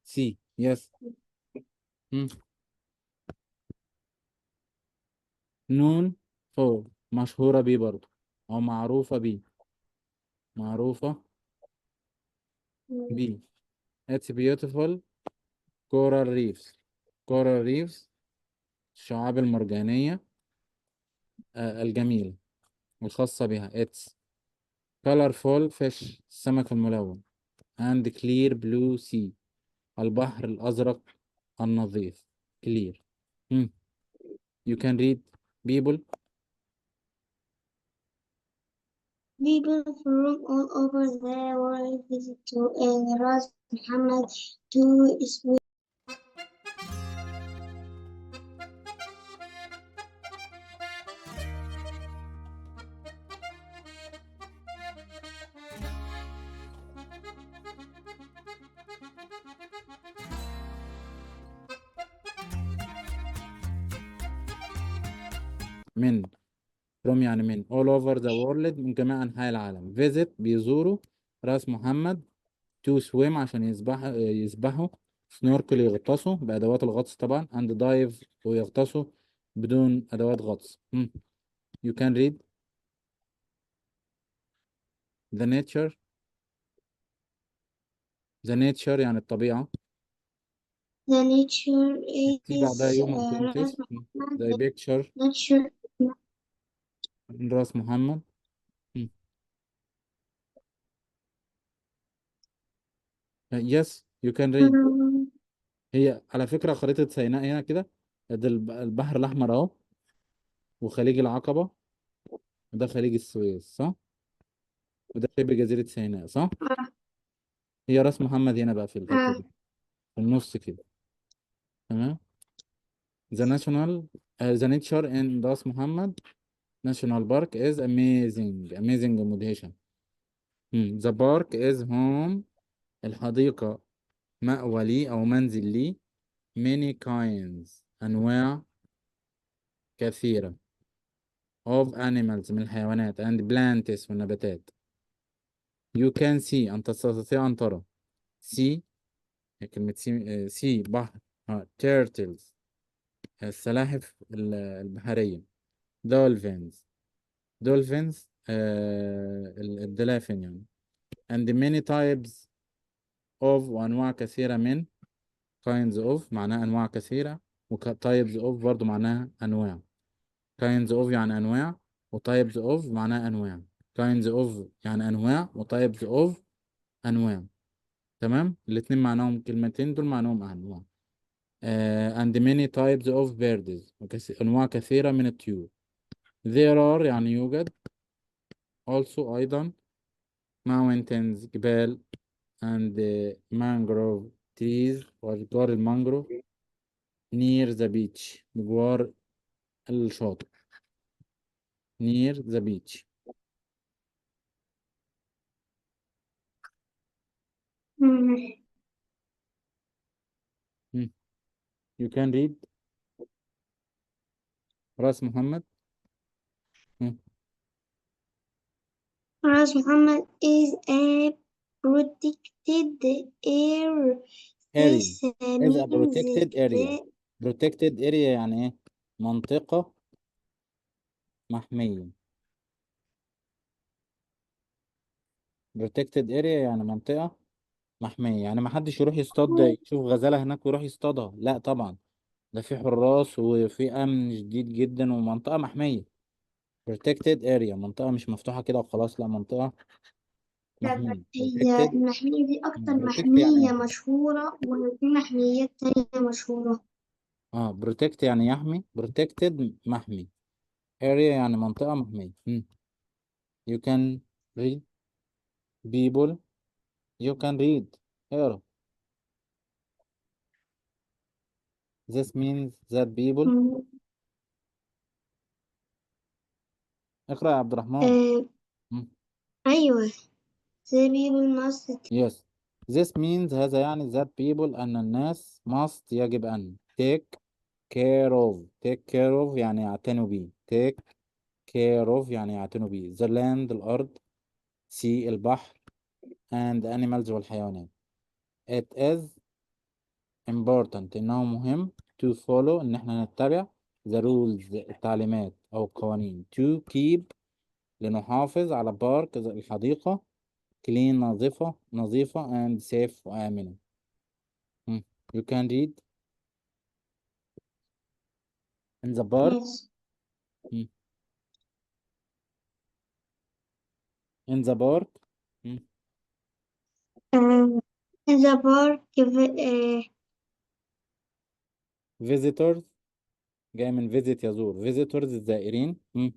سي يس. نون فور مشهورة بيه برضو أو معروفة بيه. معروفة بيه. It's beautiful coral reefs. coral reefs الشعاب المرجانية الجميلة الخاصة بها. It's colorful fish السمك الملون. and clear blue sea البحر الأزرق النظيف. clear. You can read people. People from all over the world visit to Ras Muhammad to swim. من from يعني من all over the world من جميع أنحاء العالم. visit بيزوروا راس محمد to swim عشان يسبحوا. snorkel يغطسوا بأدوات الغطس طبعا. and dive ويغطسوا بدون أدوات غطس. You can read the nature. the nature يعني الطبيعة. The nature في بعدها is يوم Ras activities. Muhammad. the picture Nature. من راس محمد. yes you can read. هي على فكرة خريطة سيناء هنا كده. ده البحر الأحمر أهو وخليج العقبة وده خليج السويس صح؟ وده شبه جزيرة سيناء صح؟ هي راس محمد هنا بقى في الحتة دي في النص كده. تمام. The national the nature in راس محمد national park is amazing مدهشة. The park is home الحديقة مأوى لي أو منزل لي many kinds أنواع كثيرة of animals من الحيوانات and plants والنباتات. You can see أنت تستطيع أن ترى. see كلمة see بحر turtles السلاحف البحرية. dolphins الدلافين يعني. and many types of وأنواع كثيرة من kinds of معناها أنواع كثيرة types of برضو معناها أنواع. kinds of يعني أنواع و types of معناها أنواع. kinds of يعني أنواع و types of أنواع. تمام. الاتنين معناهم كلمتين دول معناهم أنواع. and many types of birds أنواع كثيرة من الطيور. there are يعني يوجد also أيضا mountains جبال and mangrove trees وأشجار المانجروف near the beach بجوار الشاطئ. near the beach. you can read راس محمد. Ras Muhammad is a protected area. area This is a means protected area. that protected area يعني ايه؟ منطقة محمية. protected area يعني منطقة محمية يعني ما حدش يروح يصطاد يشوف غزالة هناك ويروح يصطادها لا طبعا. ده في حراس وفي أمن شديد جدا ومنطقة محمية. protected area منطقة مش مفتوحة كده وخلاص لا منطقة محمية. هي protected. المحمية دي أكتر protect يعني محمية ايه؟ مشهورة وفي محميات تانية مشهورة. protect يعني يحمي. protected محمي. area يعني منطقة محمية. you can read people. you can read اقرا. this means that people. مم. اقرا يا عبد الرحمن. آه أيوة. The people must yes this means هذا يعني that people أن الناس must يجب أن take care of. take care of يعني يعتنوا بيه. take care of يعني يعتنوا بيه. the land الأرض. sea البحر and animals والحيوانات. it is important إنه مهم. to follow إن احنا نتبع the rules التعليمات أو القوانين. to keep لنحافظ على park الحديقة clean نظيفة and safe وآمنة. you can read in the park. Yes. Hmm. in the park. Hmm. In the park, visitors جاي من visit يزور. visitors الزائرين. Hmm.